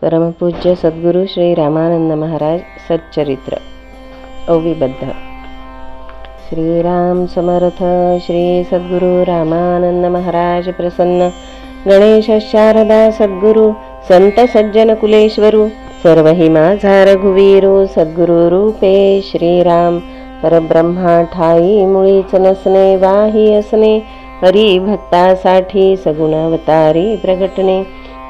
परमपूज्य सद्गुरू श्री रामानंद महाराज सच्चरित्र ओविबद्ध। श्रीराम समर्थ। श्री सद्गुरू रामानंद महाराज प्रसन्न। गणेश शारदा सद्गुरू संत सज्जन कुलेश्वरू सर्व ही माझा रघुवीरू सद्गुरू रूपे श्रीराम। परब्रह्मा ठाई मुळीच नसणे वाही असणे हरी भक्तासाठी सगुण अवतारी प्रगटणे।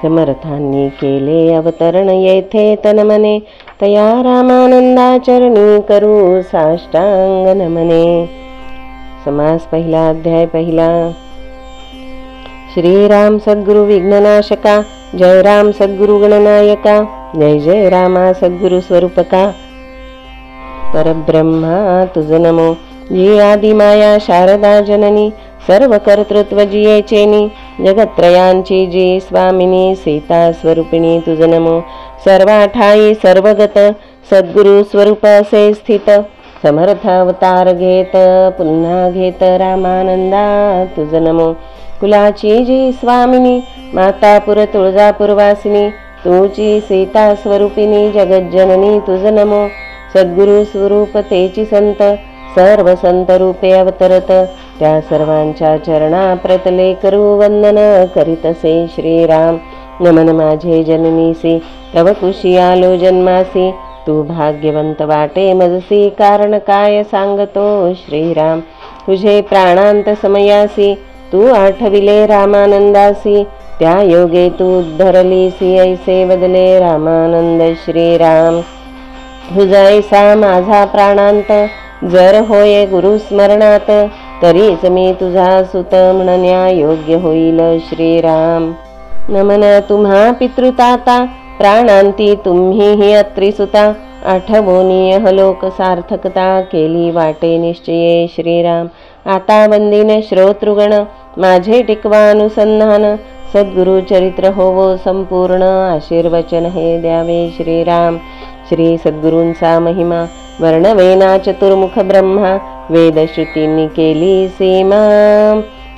समर्थांनी केले अवतरण येथे तनमने तया रामानंदाचरणी करू साष्टांग नमने। समास पहिला। अध्याय पहिला। श्रीराम सद्गुरु विघ्ननाशका जय राम सद्गुरु गणनायका जय जय रामा सद्गुरु स्वरूपका। परब्रह्मा तुझ नमो जी आदिमाया शारदा जननी सर्व कर्तृत्व जियेचेनी जगत्त्रयांची जी स्वामिनी सीता स्वरूपिणी तुझ नमो। सर्वाठाई सर्वगत सद्गुरु स्वरूप असे स्थित समर्थ अवतार घेत पुन्हा घेत रामानंदा तुझ नमो। कुलाची जी स्वामिनी मातापुर तुळजापूरवासिनी तुझी सीता स्वरूपिणी जगज्जननी तुझ नमो। सद्गुरु स्वरूप तेची संत सर्व संत रूपे अवतरत त्या सर्वांच्या चरणा प्रतले करू वंदन करीतसे श्रीराम। नमन माझे जननीसी तव कुशी आलो जन्मासी तू भाग्यवंत वाटे मजसी कारण काय सांगतो श्रीराम। तुझे प्राणांत समयासी तू आठविले रामानंदासी त्या योगे तू उद्धरलीसी ऐसे बदले रामानंद श्रीराम। तुझैसा माझा प्राणांत जर होय गुरु स्मरणात तरीच मी तुझा सुत म्हणण्या योग्य होईल श्रीराम। नमन तुम्हा पितृताता प्राणांती तुम्हीही अत्रिसुता आठवोनीय लोक सार्थकता केली वाटे निश्चये श्रीराम। आता वंदिन श्रोतृगण माझे टिकवानुसंधान सद्गुरु चरित्र होवो संपूर्ण आशीर्वचन हे द्यावे श्रीराम। श्री सद्गुरूंचा महिमा वर्णवेना चतुर्मुख ब्रह्मा वेदश्रुतींनी केली सीमा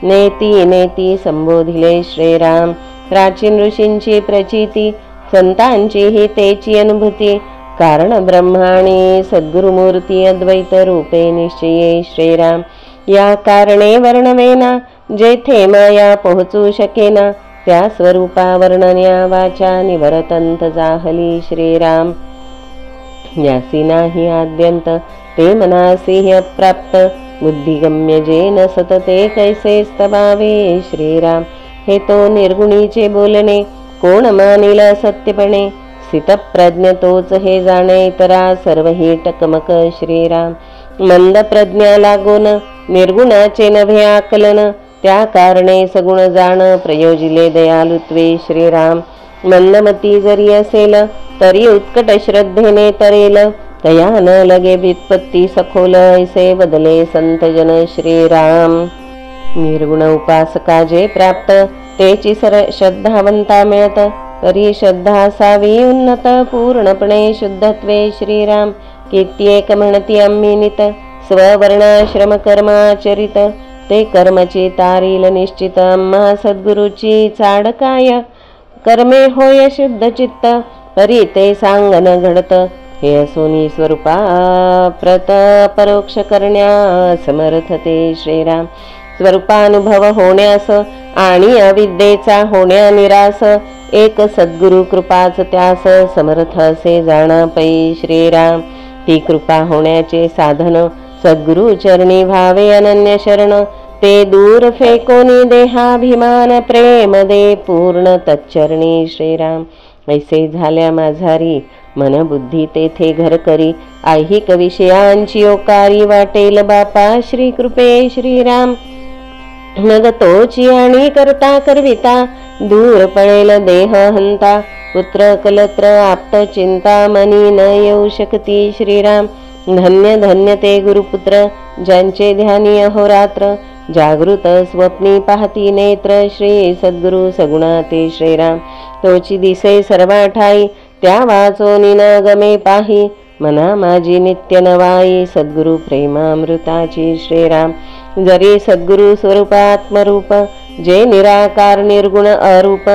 नेती नेती संबोधिले श्रीराम। प्राचीन ऋषींची प्रचिती संतांची ही तेची अनुभूती कारण ब्रह्माणी सद्गुरुमूर्ती अद्वैत रूपे निश्चये श्रीराम। या कारणे वर्णवेना जेथे माया पोहोचू शकेना त्या स्वरूपा वर्णन्या वाचा निवर्तंत जाहली श्रीराम। यासी नाही आद्यंत ते मनासी अप्राप्त बुद्धिगम्य जेन सतते कैसे स्तवावे श्रीराम। हे तो निर्गुणीचे बोलणे कोण मानिल सत्यपणे स्थितप्रज्ञ तोच हे जाणे इतरा सर्व ही टकमक श्रीराम। मंद प्रज्ञा लागोन निर्गुणाचे नव्हे आकलन त्या कारणे सगुण जाण प्रयोजिले दयालुत्वे श्रीराम। मंदमती जरी असेल तरी उत्कट श्रद्धेने तरेल तया न लगे व्युत्पत्ती सखोल ऐसे बदले संतजन श्रीराम। निर्गुण उपासका जे प्राप्त तेची श्रद्धावंता मिळत तरी श्रद्धा असावी उन्नत पूर्णपणे शुद्धत्वे श्रीराम। कित्येक म्हणती आम्ही नित स्ववर्णाश्रम कर्माचरित ते कर्मची तारील निश्चित आम्हा सद्गुरूची चाड काय कर्मे होय शुद्ध चित्त तरी ते सांगन घडत हे असोनी स्वरूपा प्रत परोक्ष करण्या समर्थते श्रीराम। स्वरूपानुभव होण्यास आणि अविद्येचा होण्या निरास एक सद्गुरु कृपाच त्यास समर्थ असे जाणा पै श्रीराम। ती कृपा होण्याचे साधन सद्गुरु चरणी व्हावे अनन्य शरण ते दूर फेकोनी देहाभिमान प्रेम दे पूर्ण तच्चरणी श्रीराम। ऐसे झाल्या माझारी मन बुद्धी तेथे घर करी ऐहिक विषयांची ओकारी वाटेल बापा श्री कृपे श्रीराम। मग तोची आणि करता करविता दूर पळेल देह हंता पुत्र कलत्र आप्त चिंता मनी न येऊ शकती श्रीराम। धन्य धन्य ते गुरुपुत्र ज्यांचे ध्यानी अहोरात्र जागृत स्वप्नी पाहती नेत्र श्री सद्गुरु सगुणा ते श्रीराम। तोची दिसे सर्वाठाई त्या वाचोनी न गमे पाही मना माझी नित्य नवाई सद्गुरु प्रेमामृताची श्रीराम। जरी सद्गुरु स्वरूप आत्मरूप जे निराकार निर्गुण अरूप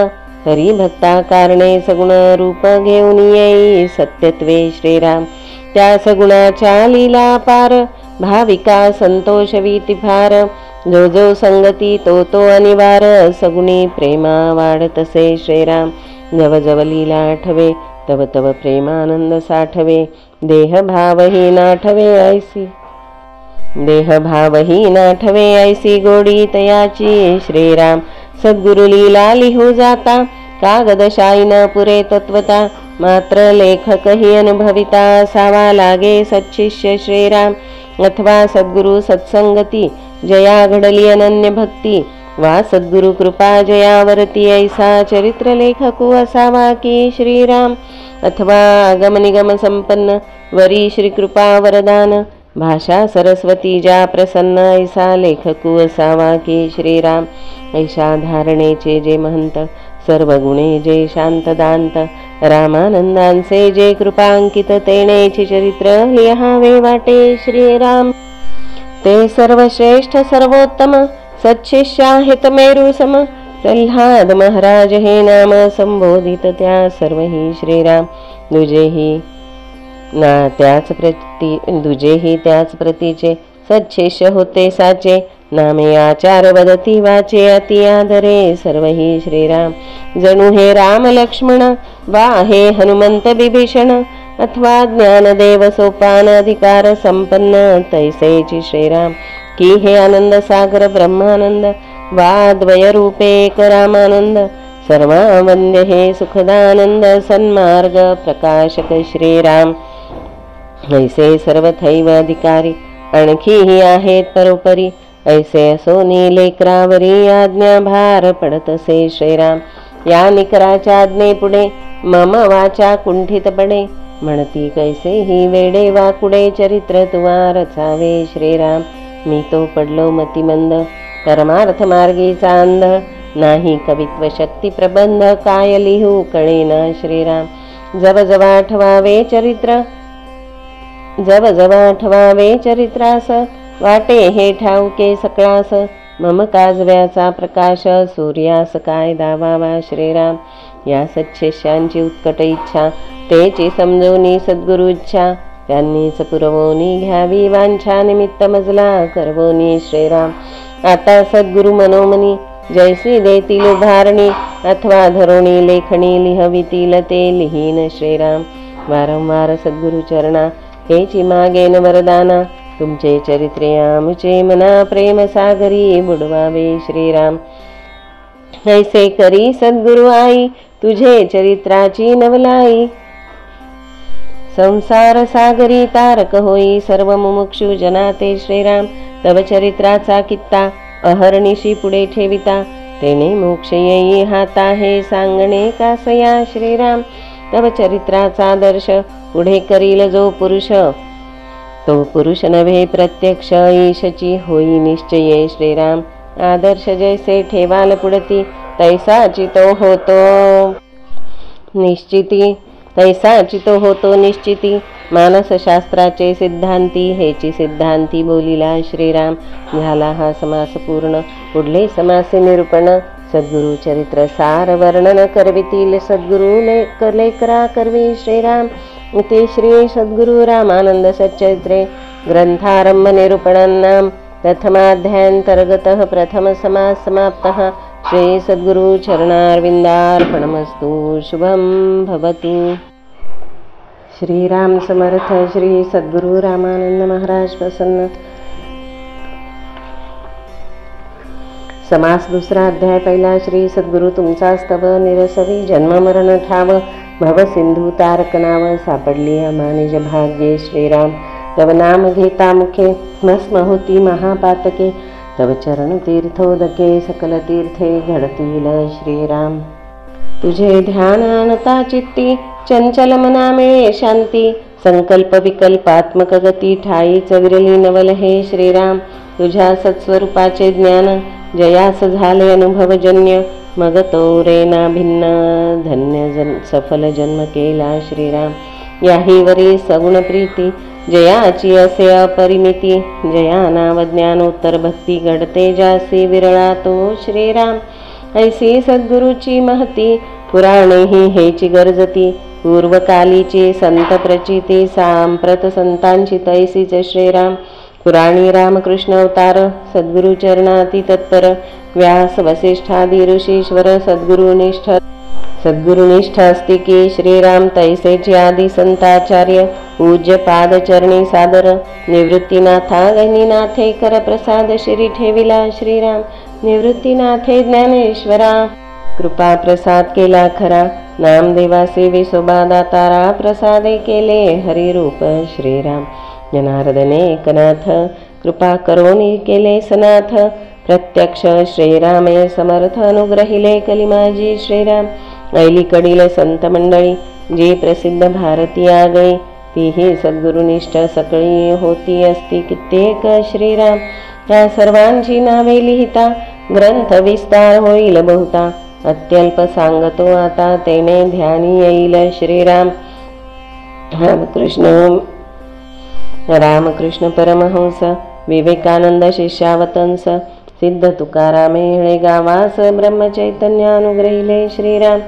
हरी भक्ता कारणे सगुण रूप घेऊन येई सत्यत्वे श्रीराम। त्या सगुणाच्या लीला पार भाविका संतोष वीती फार। जो जो संगती तो तो अनिवार सगुणी प्रेमा वाढतसे श्रीराम। जव जव लीला आठवे तव तव प्रेमानंद साठवे। देह भावही नाठवे ऐसी देह भावही नाठवे ऐसी गोडी तयाची श्रीराम। सद्गुरु लीला लिहू जाता कागद शाई न पुरे तत्वता। मात्र लेखकही अनुभविता सावा लागे सच्शिष्य श्रीराम। अथवा सद्गुरु सत्संगती जया घडली अनन्य भक्ती। वा सद्गुरु कृपा जयावरती ऐसा चरित्र लेखकू असावा की श्रीराम। अथवा आगम निगम संपन्न वरी श्री कृपा वरदान। भाषा सरस्वती ज्या प्रसन्न ऐसा लेखकू असावा की श्रीराम। ऐशा धारणेचे जे महंत सर्व गुणे जे शांतदांत। रामानंदांचे जे कृपांकित तेनेचे चरित्र लिहावे वाटे श्रीराम। ते सर्वश्रेष्ठ सर्वोत्तम सच्शिष्य आहेत मेरू सम। प्रल्हाद महाराज हे नाम संबोधित त्या सर्वही श्रीराम। दुजेही त्याच प्रतीचे सच्शिष्य होते साचे। नामे आचार वदती वाचे अति आदरे सर्वही श्रीराम। जणू हे राम लक्ष्मण वा हे हनुमंत विभीषण। अथवा ज्ञानदेव सोपान अधिकार संपन्न तैसेची श्रीराम। की हे आनंद सागर ब्रह्मानंद वा द्वय रूपे एक रामानंद। सर्वावंद्य हे सुखदानंद सन्मार्ग प्रकाशक श्रीराम। ऐसे सर्वथैव अधिकारी आणखीही आहेत परोपरी। ऐसे असोनी लेकरावरी आज्ञा भार पडतसे श्रीराम। या निकराच्या आज्ञे पुढे मम वाचा कुंठित पडे। म्हणती कैसे ही वेडे वाकुडे चरित्र तुवा रचावे श्रीराम। मी तो पडलो मतिमंद परमार्थ मार्गीचा अंध। नाही कवित्व शक्ती प्रबंध काय लिहू कळेन श्रीराम। जव जव आठवावे चरित्रास वाटे हे ठाऊके सकळास। मम काजव्याचा प्रकाश सूर्यास काय दावावा श्रीराम। या सच्शिष्यांची उत्कट इच्छा तेची समजोनी सद्गुरु इच्छा। त्यांनीच पुरवोनी घ्यावी वांछा निमित्त मजला करवोनी श्रीराम। आता सद्गुरु मनोमनी जैसी देतील उभारणी। अथवा धरोणी लेखणी लिहवितील ते लिहीन श्रीराम। वारंवार सद्गुरु चरणा हेची मागेन वरदाना। तुमचे चरित्रे आमचे मना प्रेम सागरी बुडवावे श्रीराम। ऐसे करी सद्गुरु आई तुझे चरित्राची नवलाई। संसार सागरी तारक होई सर्व मुमुक्षु जनाते श्रीराम। तव चरित्राचा कित्ता अहर्निशी पुढे ठेविता। तेने मोक्ष येई हाता हे सांगणे कासया श्रीराम। तव चरित्राचा दर्श पुढे करील जो पुरुष। तो पुरुष नव्हे प्रत्यक्ष ईशची होई निश्चये श्रीराम। आदर्श जैसे ठेवाल पुढती तैसाची तो होतो निश्चिती। मानसशास्त्राचे सिद्धांती हेची सिद्धांती बोलिला श्रीराम। झाला हा समास पूर्ण पुढले समासे निरूपण। सद्गुरु चरित्र सार वर्णन करवितील सद्गुरु लेकरा करवी श्रीराम। ते श्री सद्गुरु रामानंद सच्चरित्रे ग्रंथारंभ निरूपणानां प्रथमाध्यायांतर्गतः प्रथम समास समाप्तः। श्री सद्गुरु चरणारविंदार्पणमस्तु। शुभम भवतु। श्रीराम समर्थ। श्री सद्गुरु रामानंद महाराज प्रसन्न। समास दुसरा अध्याय पहिला। श्री सद्गुरु तुमचा स्तव निरसवी जन्म मरण ठाव। भव सिंधू तारक नाव सापडली अमानिज भाग्ये श्रीराम। तव नाम घेता मुखे भस्म होती महापातके। तव चरण तीर्थोदके सकल तीर्थे घडतील श्रीराम। तुझे ध्यान आणता चित्ती चंचल मना मिळे शांती। संकल्प विकल्पात्मक गती ठाई चविरली नवल हे श्रीराम। तुझ्या सत्स्वरूपाचे ज्ञान जयास झाले अनुभवजन्य। मग तो रेना भिन्न धन्य सफल जन्म केला श्रीराम। याही वरी सगुण प्रीती जयाची असे अपरिमिती। जया नाव ज्ञानोत्तर भक्ती घडते जासी विरळा तो श्रीराम। ऐसी सद्गुरूची महती पुराणेही हेची गरजती पूर्वकालीची संत प्रचिती सांप्रत संतांची तैसीच श्रीराम पुराणी रामकृष्ण अवतार सद्गुरु चरणाती तत्पर व्यास वसिष्ठादी ऋषीश्वर सद्गुरुनिष्ठ अस्ति की श्रीराम तैसेची आदि संताचार्य पूज्य पादचरणी सादर निवृत्तीनाथा गहिनीनाथे कर प्रसाद श्री ठेविला श्रीराम निवृत्तीनाथे ज्ञानेश्वरा कृपा प्रसाद केला खरा नामदेवासे विसोबा दातारा प्रसादे केले हरिरूप श्रीराम जनार्दने एकनाथ कृपा करोनी केले सनाथ प्रत्यक्ष श्रीरामे समर्थ अनुग्रहिले कलिमाजी श्रीराम ऐलीकडील संत मंडळी जी प्रसिद्ध भारतीय आगळी तीही सद्गुरुनिष्ठ सकळी होती असती कित्येक श्रीराम त्या सर्वांची नावे लिहिता ग्रंथ विस्तार होईल बहुता अत्यल्प सांगतो आता तेने ध्यानी येईल श्रीराम रामकृष्ण परमहंस विवेकानंद शिष्यावतंस सिद्ध तुकारामे हेळे गावास ब्रह्मचैतन्यानुग्रहिले श्रीराम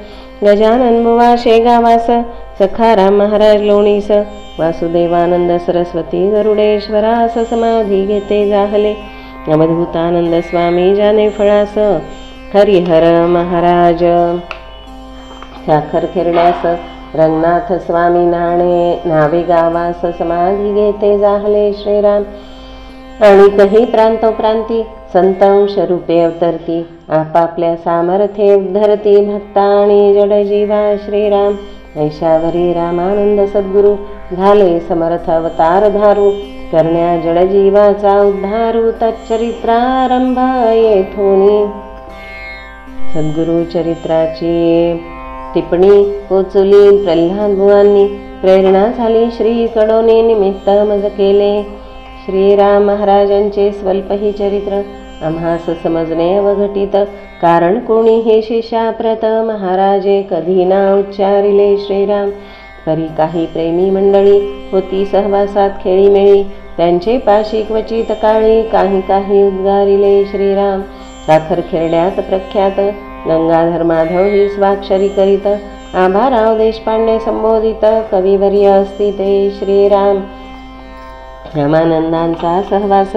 गजानन मुवा शेगावास सखाराम महाराज लोणीस वासुदेवानंद सरस्वती गरुडेश्वरास समाधी घेते जाहले अवधूतानंद स्वामी जाने फळास हरिहर महाराज साखर खेरण्यास रंगनाथ स्वामी नावे गावास समाधी घेते जाहले श्रीराम आणि काही प्रांतोप्रांती संतांश रूपे अवतरती आपापल्या सामर्थ्ये उद्धरती भक्ता आणि जडजीवा श्रीराम ऐशावरी रामानंद सद्गुरु झाले समर्थ अवतार धारू करण्या जडजीवाचा उद्धारू तच्चरित्रारंभ येथोनी सद्गुरु चरित्राची टिप्पणी पोचवली प्रल्हाद बुवांनी प्रेरणा झाली श्री कडोनी निमित्त मज केले श्रीराम महाराजांचे स्वल्पही चरित्र आम्हास समजणे अवघटित कारण कोणीही शिष्याप्रत महाराजे कधी ना उच्चारिले श्रीराम परी काही प्रेमी मंडळी होती सहवासात खेळीमेळी त्यांचे पाशी क्वचित काळी काही उद्गारिले श्रीराम साखर खेरड्यात प्रख्यात गंगाधर माधव ही स्वाक्षरी करीत आभाराव देशपांडे संबोधित कविवर्य असती ते श्रीराम रामानंदांचा सहवास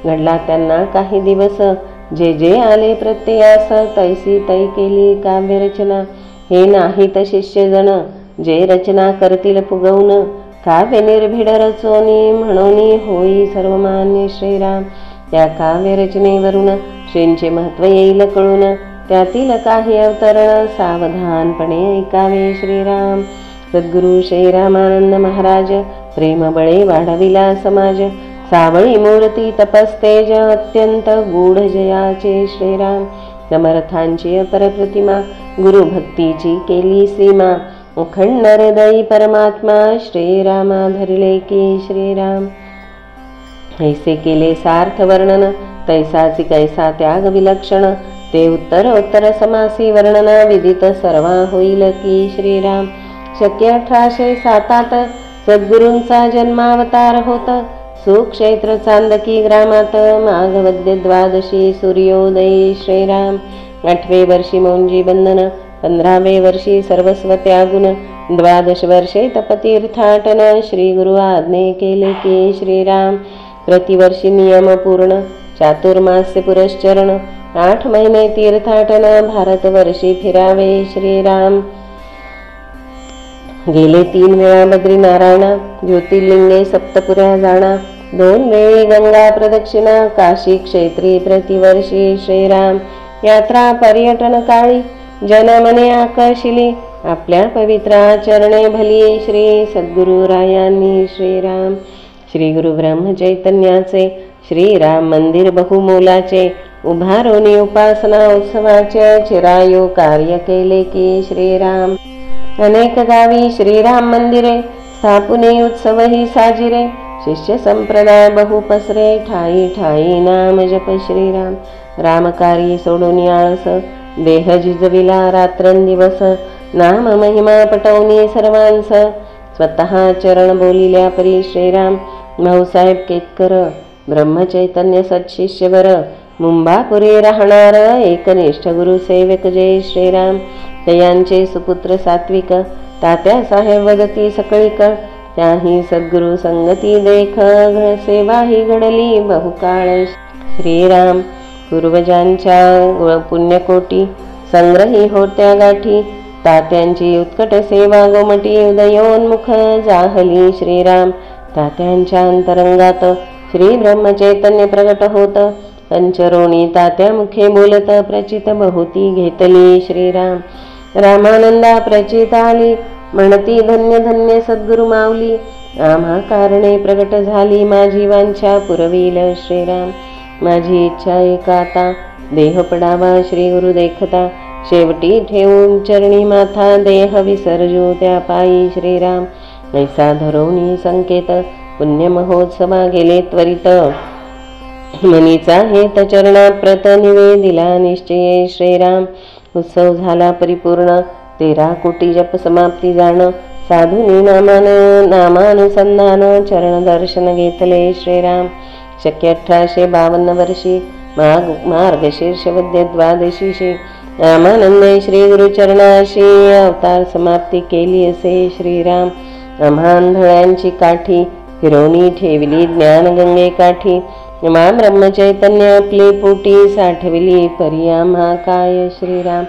घडला त्यांना काही दिवस जे जे आले प्रत्ययास तैसी तै केली काव्यरचना हे नाहीत शिष्यजन जे रचना करतील फुगवून काव्य निर्भीड रचोनी म्हणोनी होई सर्वमान्य श्रीराम त्या काव्यरचनेवरून श्रींचे महत्व येईल कळून त्यातील काही अवतरण सावधानपणे ऐकावे श्रीराम सद्गुरु श्रीरामानंद महाराज प्रेमबळे वाढविला समाज सावळी मूर्ती तपस्तेज अत्यंत गूढ जयाचे श्रीराम समर्थांची अपर प्रतिमा गुरुभक्तीची केली सीमा अखंड हृदयी परमात्मा श्रीरामा धरले की श्रीराम ऐसे केले सार्थ वर्णन तैसाची कैसा त्याग विलक्षण ते उत्तर समासी वर्णन विदित सर्वा होईल की श्रीराम शक्य 1807 सद्गुरूंचा जन्मावतार होत सुक्षेत्र चांदकी ग्रामात माघवद्य द्वादशी सूर्योदयी श्रीराम 8वे वर्षी मौंजी बंधन 15वे वर्षी सर्वस्व त्यागुन 12 वर्षे तपतीर्थाटन श्री गुरु आज्ञे केले की श्रीराम प्रतिवर्षी नियम पूर्ण चातुर्मास्य पुरश्चरण 8 महिने तीर्थाटन भारतवर्षी फिरावे श्रीराम गेले 3 वेळा बद्रीनारायणा ज्योतिर्लिंगे सप्तपुऱ्या जाणा 2 वेळी गंगा प्रदक्षिणा काशी क्षेत्री प्रतिवर्षी श्रीराम यात्रा पर्यटन काळी जनमने आकर्षिली आपल्या पवित्र आचरणे भली श्री सद्गुरुरायांनी श्रीराम श्री गुरु ब्रह्मचैतन्याचे श्रीराम मंदिर बहुमोलाचे उभारोनी उपासना उत्सवाचे चिरायू कार्य केले की श्रीराम अनेक गावी श्रीराम मंदिरे स्थापुने उत्सवही साजिरे शिष्य संप्रदाय बहु पसरे ठाई ठाई नाम जप श्रीराम रामकारी सोडून आळस देह झिजविला रात्रंदिवस नाम महिमा पटवणी सर्वांस स्वतः चरण बोलिल्या परी श्रीराम भाऊसाहेब केतकर ब्रह्मचैतन्य सत्शिष्यवर मुंबापुरी राहणार एकनिष्ठ गुरुसेवक जय श्रीराम. तयांचे सुपुत्र सात्विक तात्या साहेब वदती सकळीक. त्याही सद्गुरु संगती देख सेवा ही घडली बहुकाळ. श्रीराम पूर्वजांच्या पुण्यकोटी संग्रही होत्या गाठी. तात्यांची उत्कट सेवा गोमटी उदयोन्मुख जाहली. श्रीराम तात्यांच्या अंतरंगात श्री ब्रह्मचैतन्य प्रगट होत. पंचरोणी तात्या मुखे बोलत प्रचित बहुती घेतली. श्रीराम रामानंदा प्रचित आली म्हणती धन्य धन्य सद्गुरु माऊली. आम्हा कारणे प्रगट झाली माझी वांछा पुरविल. श्रीराम माझी इच्छा एक आता देह पडावा श्री गुरु देखता. शेवटी ठेवून चरणी माथा देह विसर्जू त्या पायी. श्रीराम ऐसा धरोणी संकेत पुण्य महोत्सवा गेले त्वरित. मनीचा हेत चरणा प्रत निवेदिला निश्चये. श्रीराम उत्सव झाला परिपूर्ण 13 कोटी जप समाप्ती जाण. साधुनी नामानुसंधान चरण दर्शन घेतले. श्रीराम शक्य 1852 वर्षी मार्गशीर्ष वद्य द्वादशीशी रामानंदे श्री गुरुचरणाशी अवतार समाप्ती केली असे. श्रीराम आम्हांधळ्यांची काठी फिरवणी ठेवली ज्ञानगंगे काठी. मा ब्रह्मचैतन्य आपली पोटी साठविली परी आम्हा काय. श्रीराम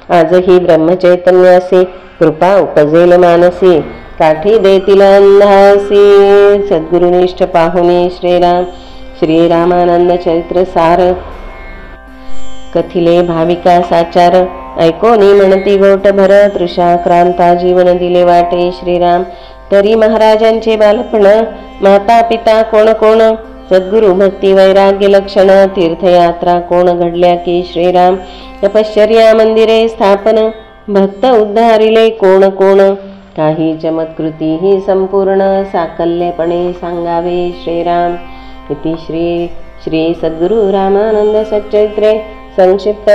आजही ब्रह्मचैतन्यासी कृपा उपजेल मानसी. काठी देतील अंधासी सद्गुरुनिष्ठ पाहुणे. श्रीराम श्रीरामानंद चरित्र सार कथिले भाविका साचार. ऐकोनी म्हणती गोटभर तृषाक्रांता जीवन दिले वाटे. श्रीराम तरी महाराजांचे बालपण माता पिता कोण कोण. सद्गुरु भक्ती वैराग्य लक्षण तीर्थयात्रा कोण घडल्या की. श्रीराम तपश्चर्या मंदिरे स्थापन भक्त उद्धारिले कोण कोण. काही चमत्कृती ही संपूर्ण साकल्यपणे सांगावे. श्रीराम इति श्री सद्गुरु रामानंद सच्चरित्रे संक्षिप्त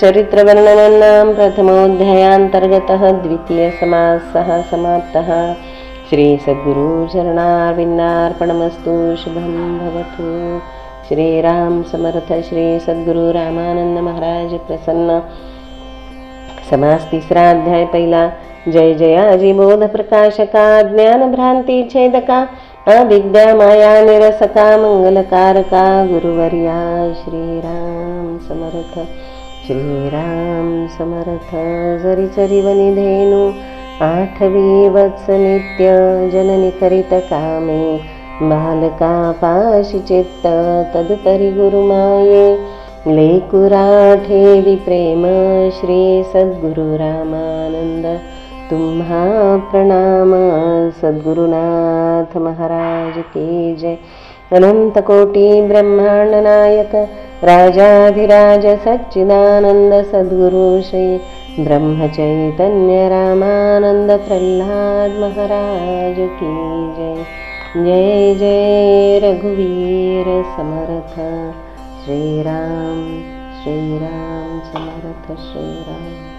चरित्र वर्णनं प्रथमोऽध्यायान्तर्गतः द्वितीय समासः समाप्तः. श्री सद्गुरु चरणारविन्दार्पणमस्तु. शुभं भवतु. श्रीराम समर्थ. श्री सद्गुरु रामानंद महाराज प्रसन्न. समास 3रा अध्याय पहिला. जय जयाजी बोध प्रकाशका ज्ञान भ्रांती छेदका अविद्या माया निरसका मंगलकारका गुरुवर्या. श्रीराम समर्थ. श्रीराम समर्थ. जरी चरी वनी धेनु 8वी वत्स नित्य जननी करीत कामे. बालका पाशी चित्त तदुपरी गुरुमाये. लेकुरा ठेवी प्रेम श्री सद्गुरु रामानंद. तुम्हा प्रणाम. सद्गुरुनाथ महाराज की जय. अनंत कोटी ब्रह्मांड नायक राजाधिराज सच्चिदानंद सद्गुरु श्री ब्रह्मचैतन्य रामानंद प्रल्हाद महाराज की जय. जय जय रघुवीर समर्थ. श्रीराम श्रीराम समर्थ. श्रीराम.